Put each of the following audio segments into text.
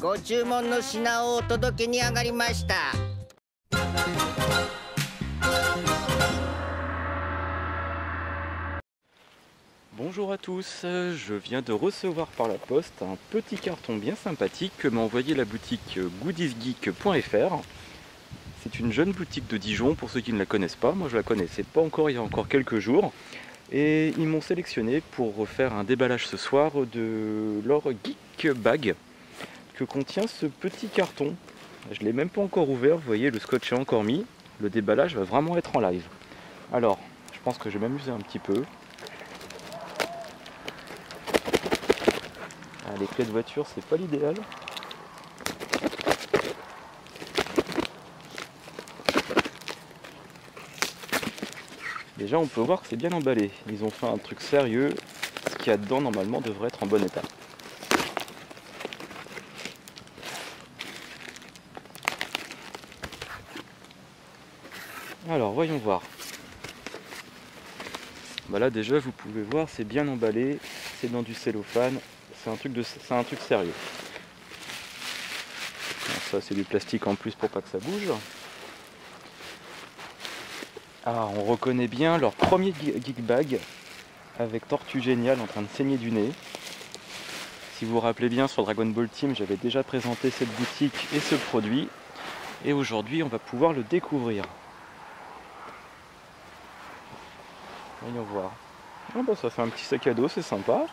ご注文の品をお届けに上がりました。Bonjour à tous, je viens de recevoir par la poste un petit carton bien sympathique que m'a envoyé la boutique goodiesgeek.fr. C'est une jeune boutique de Dijon pour ceux qui ne la connaissent pas, moi je la connaissais pas encore il y a encore quelques jours. Et ils m'ont sélectionné pour faire un déballage ce soir de leur Geek Bag que contient ce petit carton. Je ne l'ai même pas encore ouvert, vous voyez le scotch est encore mis, le déballage va vraiment être en live. Alors, je pense que je vais m'amuser un petit peu. Ah, les clés de voiture, c'est pas l'idéal. Déjà, on peut voir que c'est bien emballé. Ils ont fait un truc sérieux. Ce qu'il y a dedans, normalement, devrait être en bon état. Alors, voyons voir. Bah là, déjà, vous pouvez voir, c'est bien emballé. C'est dans du cellophane. C'est un truc sérieux. Alors ça c'est du plastique en plus pour pas que ça bouge. Ah, on reconnaît bien leur premier Geek Bag avec Tortue Géniale en train de saigner du nez. Si vous vous rappelez bien, sur Dragon Ball Team, j'avais déjà présenté cette boutique et ce produit. Et aujourd'hui, on va pouvoir le découvrir. Voyons voir. Ah bah, ça fait un petit sac à dos, c'est sympa.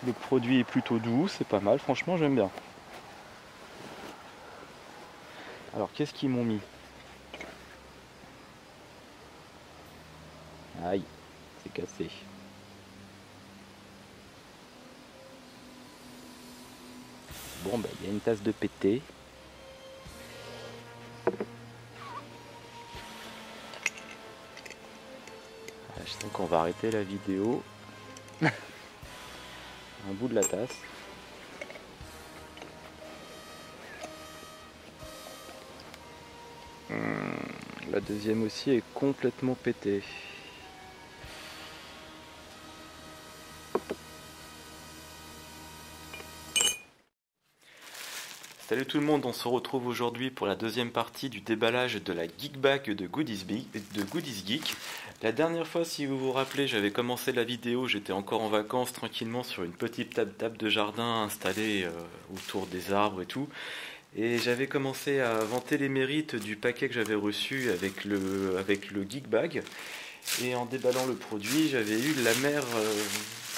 Le produit est plutôt doux, c'est pas mal, franchement j'aime bien. Alors qu'est-ce qu'ils m'ont mis? Aïe, c'est cassé. Bon bah il y a une tasse de pété. Ah, je sens qu'on va arrêter la vidéo. Un bout de la tasse. La deuxième aussi est complètement pétée. Salut tout le monde, on se retrouve aujourd'hui pour la deuxième partie du déballage de la Geek Bag de Goodies Geek. La dernière fois, si vous vous rappelez, j'avais commencé la vidéo, j'étais encore en vacances tranquillement sur une petite table de jardin installée autour des arbres et tout. Et j'avais commencé à vanter les mérites du paquet que j'avais reçu avec le Geek Bag. Et en déballant le produit, j'avais eu l'amère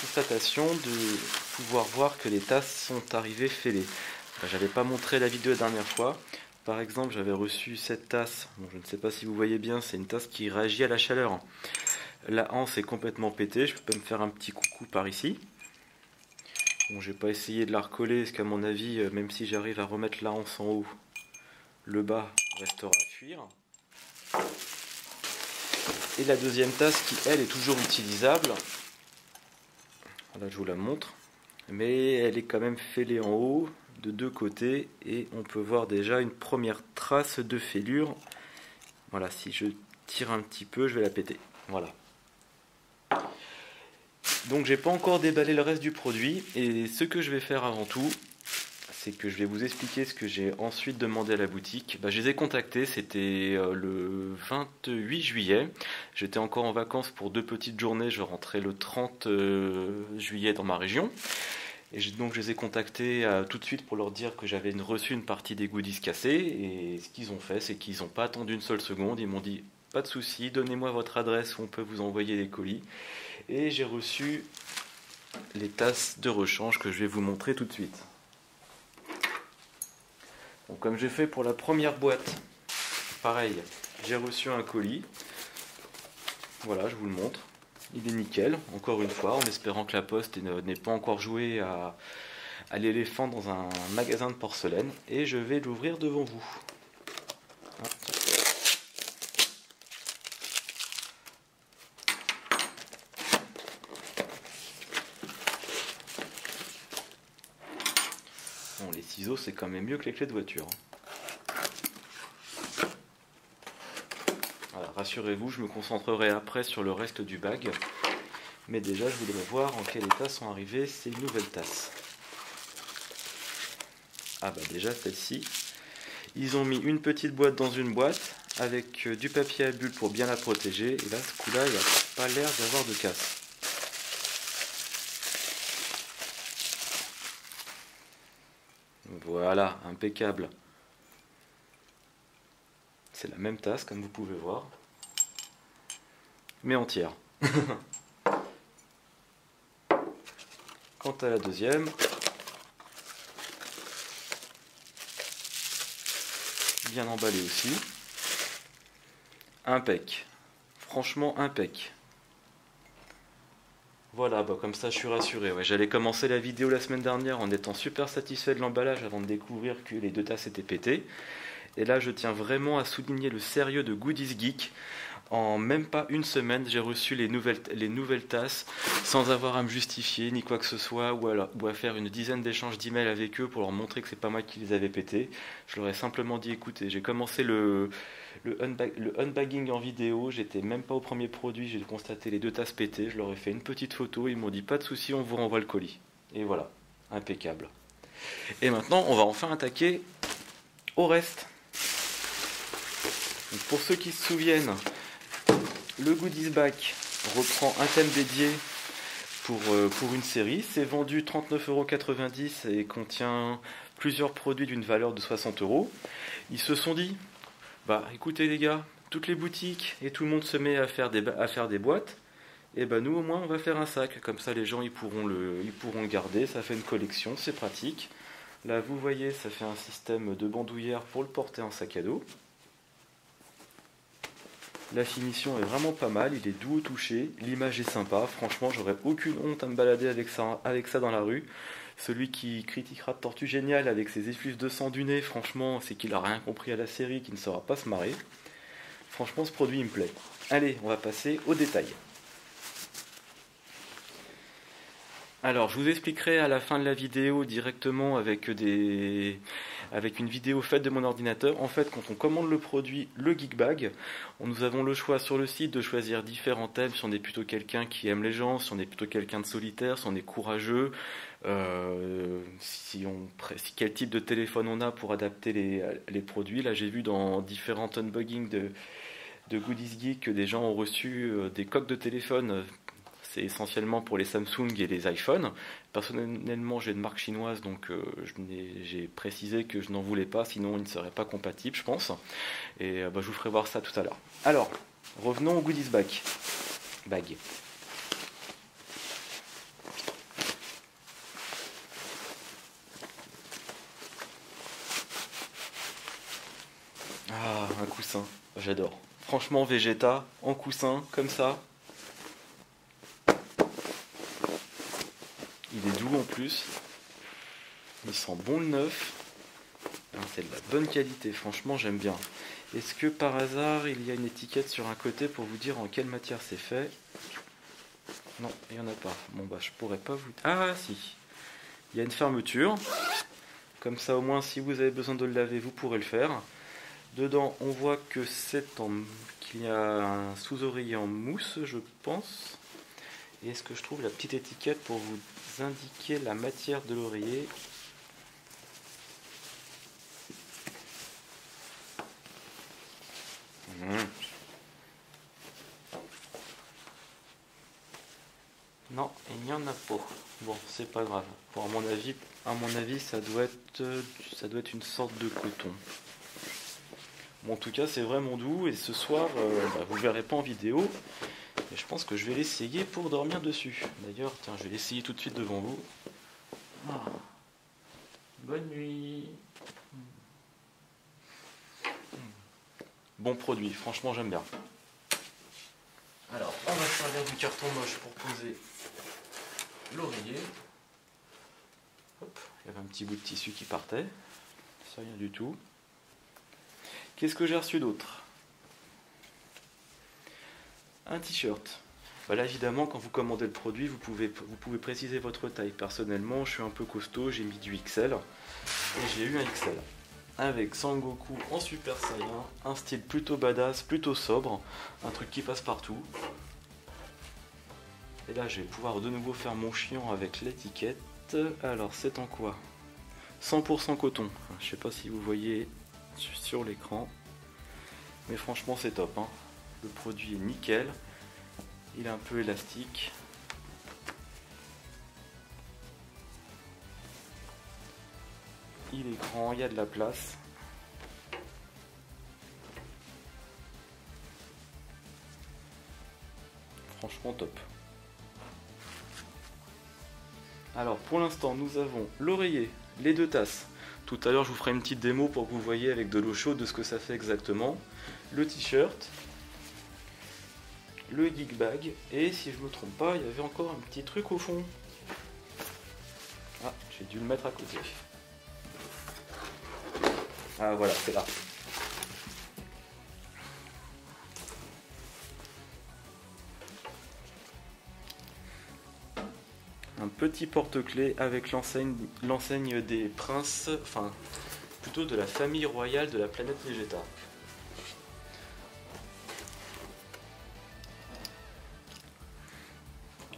constatation de pouvoir voir que les tasses sont arrivées fêlées. J'avais pas montré la vidéo la dernière fois. Par exemple, j'avais reçu cette tasse. Bon, je ne sais pas si vous voyez bien, c'est une tasse qui réagit à la chaleur. La anse est complètement pétée. Je peux pas me faire un petit coucou par ici. Bon, je vais pas essayer de la recoller, parce qu'à mon avis, même si j'arrive à remettre la anse en haut, le bas restera à cuire. Et la deuxième tasse qui, elle, est toujours utilisable. Là, je vous la montre. Mais elle est quand même fêlée en haut, de deux côtés, et on peut voir déjà une première trace de fêlure. Voilà, si je tire un petit peu, je vais la péter. Voilà. Donc j'ai pas encore déballé le reste du produit, et ce que je vais faire avant tout, c'est que je vais vous expliquer ce que j'ai ensuite demandé à la boutique. Je les ai contactés, c'était le 28 juillet. J'étais encore en vacances pour 2 petites journées, je rentrais le 30 juillet dans ma région. Et donc je les ai contactés tout de suite pour leur dire que j'avais reçu une partie des goodies cassés. Et ce qu'ils ont fait, c'est qu'ils n'ont pas attendu une seule seconde. Ils m'ont dit, pas de souci, donnez-moi votre adresse où on peut vous envoyer les colis. Et j'ai reçu les tasses de rechange que je vais vous montrer tout de suite. Donc, comme j'ai fait pour la première boîte, pareil, j'ai reçu un colis. Voilà, je vous le montre. Il est nickel, encore une fois, en espérant que la poste n'ait pas encore joué à l'éléphant dans un magasin de porcelaine. Et je vais l'ouvrir devant vous. Bon, les ciseaux, c'est quand même mieux que les clés de voiture. Voilà, rassurez-vous, je me concentrerai après sur le reste du bag. Mais déjà, je voudrais voir en quel état sont arrivées ces nouvelles tasses. Ah bah déjà celle-ci. Ils ont mis une petite boîte dans une boîte avec du papier à bulles pour bien la protéger. Et là, ce coup-là, il n'y a pas l'air d'avoir de casse. Voilà, impeccable. C'est la même tasse, comme vous pouvez voir, mais entière. Quant à la deuxième, bien emballée aussi. Impec. Franchement, impec. Voilà, bah comme ça je suis rassuré. Ouais, j'allais commencer la vidéo la semaine dernière en étant super satisfait de l'emballage avant de découvrir que les deux tasses étaient pétées. Et là, je tiens vraiment à souligner le sérieux de Goodies Geek. En même pas une semaine, j'ai reçu les nouvelles tasses sans avoir à me justifier ni quoi que ce soit ou à faire une dizaine d'échanges d'emails avec eux pour leur montrer que c'est pas moi qui les avais pétés. Je leur ai simplement dit écoutez, j'ai commencé le unbagging en vidéo, j'étais même pas au premier produit, j'ai constaté les deux tasses pétées, je leur ai fait une petite photo, ils m'ont dit pas de souci, on vous renvoie le colis. Et voilà, impeccable. Et maintenant, on va enfin attaquer au reste. Donc pour ceux qui se souviennent, le Goodies Bag reprend un thème dédié pour une série. C'est vendu 39,90 € et contient plusieurs produits d'une valeur de 60 €. Ils se sont dit, bah écoutez les gars, toutes les boutiques et tout le monde se met à faire des boîtes. Et bah nous au moins on va faire un sac. Comme ça les gens ils pourront le garder. Ça fait une collection, c'est pratique. Là vous voyez, ça fait un système de bandoulière pour le porter en sac à dos. La finition est vraiment pas mal, il est doux au toucher, l'image est sympa, franchement j'aurais aucune honte à me balader avec ça dans la rue. Celui qui critiquera Tortue Géniale avec ses effluves de sang du nez, franchement c'est qu'il a rien compris à la série, qu'il ne saura pas se marrer. Franchement ce produit il me plaît. Allez, on va passer aux détails. Alors, je vous expliquerai à la fin de la vidéo directement avec une vidéo faite de mon ordinateur. En fait, quand on commande le produit, le Geek Bag, nous avons le choix sur le site de choisir différents thèmes. Si on est plutôt quelqu'un qui aime les gens, si on est plutôt quelqu'un de solitaire, si on est courageux, quel type de téléphone on a pour adapter les produits. Là, j'ai vu dans différents unboxings de Goodies Geek que des gens ont reçu des coques de téléphone. C'est essentiellement pour les Samsung et les iPhones. Personnellement, j'ai une marque chinoise, donc j'ai précisé que je n'en voulais pas, sinon ils ne seraient pas compatibles, je pense. Et je vous ferai voir ça tout à l'heure. Alors, revenons au Goodies Bag. Ah, un coussin, j'adore. Franchement, Vegeta, en coussin, comme ça. Il est doux en plus. Il sent bon le neuf. C'est de la bonne qualité, franchement j'aime bien. Est-ce que par hasard il y a une étiquette sur un côté pour vous dire en quelle matière c'est fait? Non, il n'y en a pas. Bon bah je pourrais pas vous... Ah si. Il y a une fermeture. Comme ça au moins si vous avez besoin de le laver vous pourrez le faire. Dedans on voit que qu'il y a un sous-oreiller en mousse je pense. Et est-ce que je trouve la petite étiquette pour vous indiquer la matière de l'oreiller? Non, il n'y en a pas. Bon, c'est pas grave. Bon, à mon avis, ça doit être une sorte de coton. Bon, en tout cas, c'est vraiment doux. Et ce soir, vous verrez pas en vidéo. Et je pense que je vais l'essayer pour dormir dessus. D'ailleurs, tiens, je vais l'essayer tout de suite devant vous. Ah. Bonne nuit. Bon produit, franchement j'aime bien. Alors, on va se servir du carton moche pour poser l'oreiller. Hop, il y avait un petit bout de tissu qui partait. C'est rien du tout. Qu'est-ce que j'ai reçu d'autre? Un t-shirt. Là évidemment quand vous commandez le produit vous pouvez préciser votre taille. Personnellement je suis un peu costaud, j'ai mis du XL et j'ai eu un XL avec Sangoku en Super Saiyan, un style plutôt badass, plutôt sobre, un truc qui passe partout. Et là je vais pouvoir de nouveau faire mon chiant avec l'étiquette. Alors c'est en quoi? 100% coton. Je sais pas si vous voyez sur l'écran, mais franchement c'est top, hein. Le produit est nickel, il est un peu élastique. Il est grand, il y a de la place. Franchement top. Alors pour l'instant nous avons l'oreiller, les 2 tasses. Tout à l'heure je vous ferai une petite démo pour que vous voyez avec de l'eau chaude de ce que ça fait exactement. Le t-shirt, le geek bag, et si je me trompe pas, il y avait encore un petit truc au fond. Ah, j'ai dû le mettre à côté. Ah voilà, c'est là. Un petit porte-clés avec l'enseigne des princes, enfin plutôt de la famille royale de la planète Vegeta.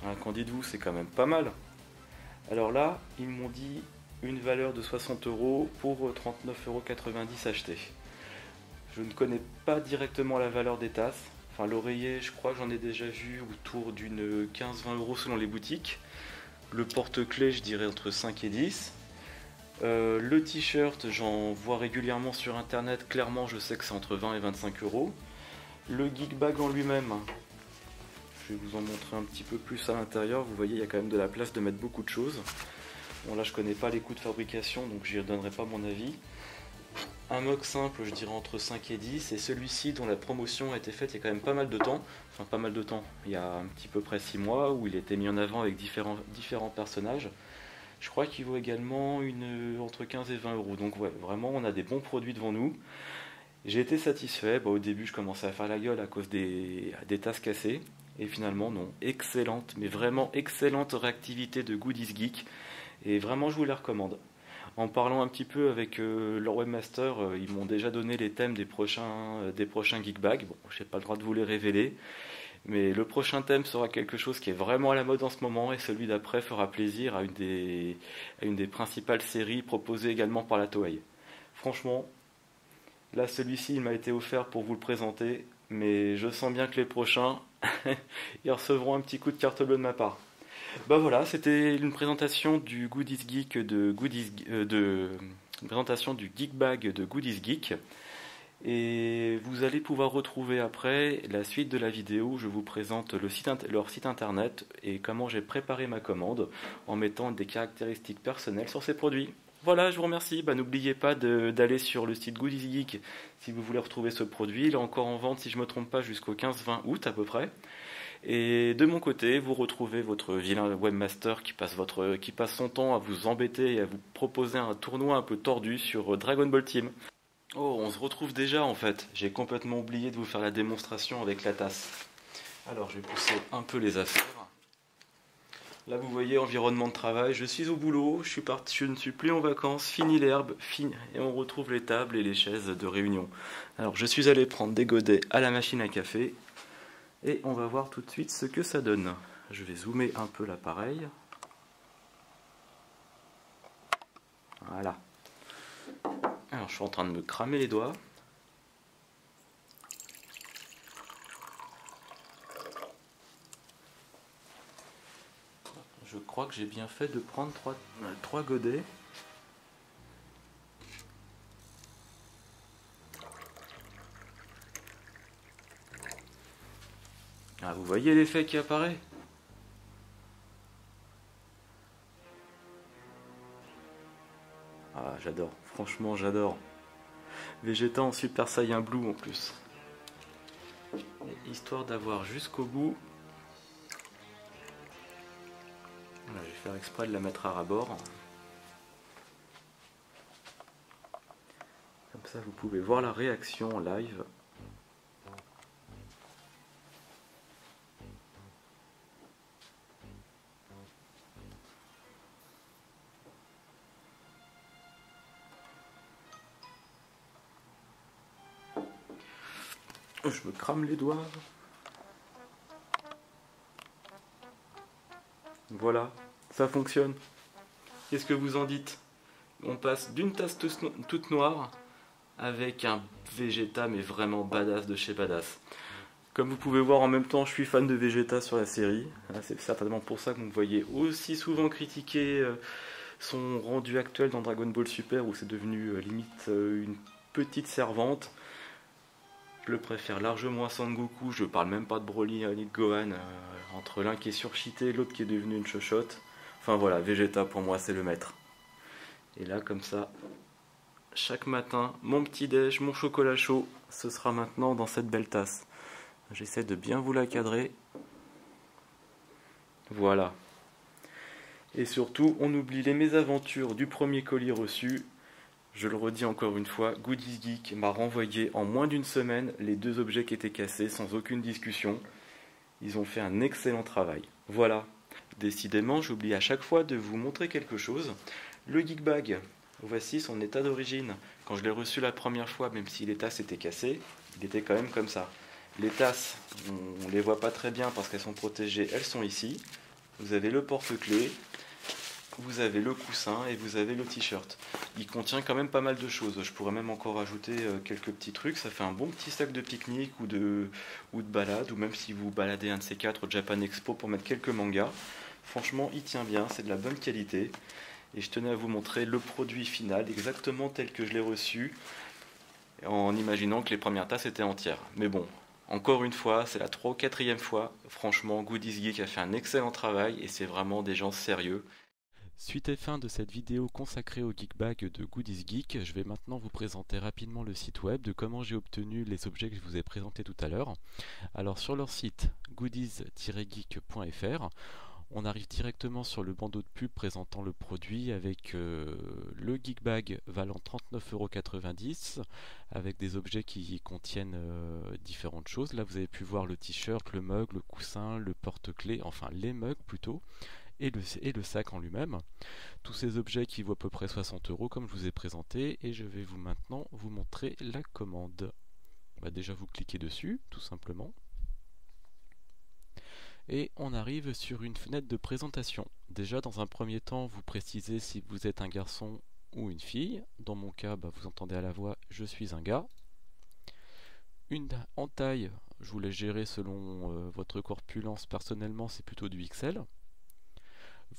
Ah, qu'en dites-vous, c'est quand même pas mal. Alors là, ils m'ont dit une valeur de 60 € pour 39,90 € acheté. Je ne connais pas directement la valeur des tasses. Enfin, l'oreiller, je crois que j'en ai déjà vu autour d'une 15-20 € selon les boutiques. Le porte-clés, je dirais entre 5 et 10. Le t-shirt, j'en vois régulièrement sur internet. Clairement, je sais que c'est entre 20 et 25 €. Le geek bag en lui-même, je vais vous en montrer un petit peu plus à l'intérieur. Vous voyez, il y a quand même de la place de mettre beaucoup de choses. Bon, là, je connais pas les coûts de fabrication, donc je n'y donnerai pas mon avis. Un mug simple, je dirais entre 5 et 10. Et celui-ci, dont la promotion a été faite il y a quand même pas mal de temps. Enfin, pas mal de temps. Il y a un petit peu près 6 mois, où il a été mis en avant avec différents personnages. Je crois qu'il vaut également entre 15 et 20 €. Donc ouais, vraiment, on a des bons produits devant nous. J'ai été satisfait. Au début, je commençais à faire la gueule à cause des tasses cassées. Et finalement, non. Excellente, mais vraiment excellente réactivité de Goodies Geek. Et vraiment, je vous les recommande. En parlant un petit peu avec leur webmaster, ils m'ont déjà donné les thèmes des prochains Geek Bags. Bon, je n'ai pas le droit de vous les révéler. Mais le prochain thème sera quelque chose qui est vraiment à la mode en ce moment, et celui d'après fera plaisir à une des principales séries proposées également par la Toei. Franchement, là celui-ci il m'a été offert pour vous le présenter, mais je sens bien que les prochains ils recevront un petit coup de carte bleue de ma part. Bah voilà, c'était une présentation du Goodies Geek une présentation du Geek Bag de Goodies Geek. Et vous allez pouvoir retrouver après la suite de la vidéo. Je vous présente leur site internet et comment j'ai préparé ma commande en mettant des caractéristiques personnelles sur ces produits. Voilà, je vous remercie. N'oubliez pas d'aller sur le site Goodies Geek si vous voulez retrouver ce produit. Il est encore en vente, si je ne me trompe pas, jusqu'au 15-20 août à peu près. Et de mon côté, vous retrouvez votre vilain webmaster qui passe son temps à vous embêter et à vous proposer un tournoi un peu tordu sur Dragon Ball Team. Oh, on se retrouve déjà en fait. J'ai complètement oublié de vous faire la démonstration avec la tasse. Alors, je vais pousser un peu les affaires. Là, vous voyez, environnement de travail. Je suis au boulot, je ne suis plus en vacances. Fini l'herbe, et on retrouve les tables et les chaises de réunion. Alors, je suis allé prendre des godets à la machine à café. Et on va voir tout de suite ce que ça donne. Je vais zoomer un peu l'appareil. Voilà. Alors, je suis en train de me cramer les doigts. Je crois que j'ai bien fait de prendre trois godets. Ah, vous voyez l'effet qui apparaît? Ah, j'adore. Franchement, j'adore. Vegeta en Super Saiyan Blue en plus. Et histoire d'avoir jusqu'au bout. Voilà, je vais faire exprès de la mettre à ras-bord. Comme ça, vous pouvez voir la réaction en live. Je me crame les doigts. Voilà, ça fonctionne. Qu'est-ce que vous en dites? On passe d'une tasse toute noire avec un Vegeta mais vraiment badass de chez badass. Comme vous pouvez voir, en même temps, je suis fan de Vegeta sur la série. C'est certainement pour ça que vous me voyez aussi souvent critiquer son rendu actuel dans Dragon Ball Super, où c'est devenu limite une petite servante. Je le préfère largement à Sangoku, je parle même pas de Broly ni de Gohan, entre l'un qui est surcheaté et l'autre qui est devenu une chochotte. Enfin voilà, Vegeta pour moi c'est le maître. Et là comme ça, chaque matin, mon petit déj, mon chocolat chaud, ce sera maintenant dans cette belle tasse. J'essaie de bien vous la cadrer. Voilà. Et surtout, on oublie les mésaventures du premier colis reçu. Je le redis encore une fois, Goodies Geek m'a renvoyé en moins d'une semaine les 2 objets qui étaient cassés sans aucune discussion. Ils ont fait un excellent travail. Voilà. Décidément, j'oublie à chaque fois de vous montrer quelque chose. Le Geek Bag, voici son état d'origine. Quand je l'ai reçu la première fois, même si les tasses étaient cassées, il était quand même comme ça. Les tasses, on ne les voit pas très bien parce qu'elles sont protégées, elles sont ici. Vous avez le porte-clés, vous avez le coussin et vous avez le t-shirt. Il contient quand même pas mal de choses. Je pourrais même encore ajouter quelques petits trucs. Ça fait un bon petit sac de pique-nique ou de balade, ou même si vous baladez un de ces 4 au Japan Expo pour mettre quelques mangas. Franchement, il tient bien, c'est de la bonne qualité. Et je tenais à vous montrer le produit final, exactement tel que je l'ai reçu, en imaginant que les premières tasses étaient entières. Mais bon, encore une fois, c'est la 3e ou 4e fois. Franchement, Goodies Geek a fait un excellent travail et c'est vraiment des gens sérieux. Suite et fin de cette vidéo consacrée au Geek Bag de Goodies Geek, je vais maintenant vous présenter rapidement le site web de comment j'ai obtenu les objets que je vous ai présentés tout à l'heure. Alors sur leur site goodies-geek.fr, on arrive directement sur le bandeau de pub présentant le produit avec le Geek Bag valant 39,90 € avec des objets qui contiennent différentes choses. Là vous avez pu voir le t-shirt, le mug, le coussin, le porte-clés, enfin les mugs plutôt, et le sac en lui-même. Tous ces objets qui vaut à peu près 60 € comme je vous ai présenté, et je vais maintenant vous montrer la commande. On va déjà vous cliquer dessus, tout simplement. Et on arrive sur une fenêtre de présentation. Déjà dans un premier temps, vous précisez si vous êtes un garçon ou une fille. Dans mon cas, vous entendez à la voix, je suis un gars. En taille, je vous laisse gérer selon votre corpulence. Personnellement, c'est plutôt du XL.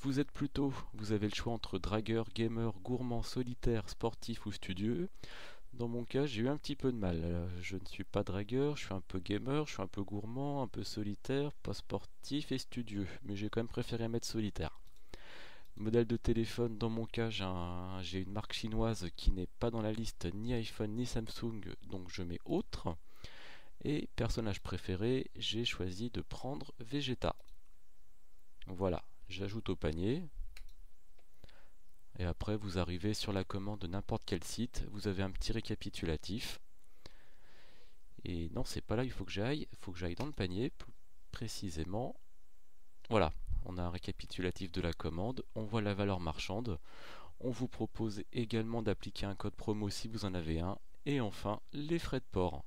Vous avez le choix entre dragueur, gamer, gourmand, solitaire, sportif ou studieux. Dans mon cas, j'ai eu un petit peu de mal. Je ne suis pas dragueur, je suis un peu gamer, je suis un peu gourmand, un peu solitaire, pas sportif et studieux. Mais j'ai quand même préféré mettre solitaire. Modèle de téléphone, dans mon cas, j'ai une marque chinoise qui n'est pas dans la liste ni iPhone ni Samsung, donc je mets autre. Et personnage préféré, j'ai choisi de prendre Vegeta. Voilà, j'ajoute au panier. Et après vous arrivez sur la commande de n'importe quel site, vous avez un petit récapitulatif. Et non, c'est pas là, il faut que j'aille dans le panier, plus précisément. Voilà, on a un récapitulatif de la commande, on voit la valeur marchande. On vous propose également d'appliquer un code promo si vous en avez un. Et enfin, les frais de port.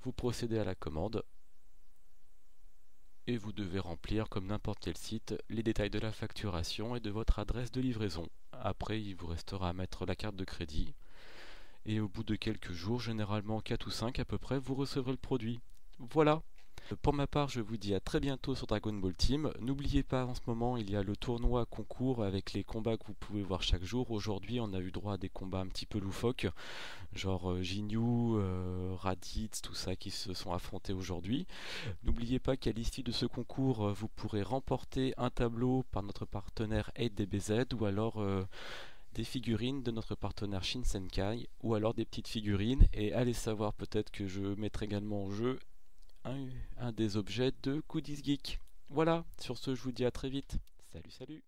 Vous procédez à la commande. Et vous devez remplir, comme n'importe quel site, les détails de la facturation et de votre adresse de livraison. Après, il vous restera à mettre la carte de crédit. Et au bout de quelques jours, généralement 4 ou 5 à peu près, vous recevrez le produit. Voilà! Pour ma part, je vous dis à très bientôt sur Dragon Ball Team. N'oubliez pas, en ce moment, il y a le tournoi concours avec les combats que vous pouvez voir chaque jour. Aujourd'hui, on a eu droit à des combats un petit peu loufoques, genre Jinyu, Raditz, tout ça qui se sont affrontés aujourd'hui. N'oubliez pas qu'à l'issue de ce concours, vous pourrez remporter un tableau par notre partenaire 8DBZ ou alors des figurines de notre partenaire Shinsenkai ou alors des petites figurines. Et allez savoir, peut-être que je mettrai également en jeu un des objets de Goodies Geek. Voilà, sur ce je vous dis à très vite. Salut salut.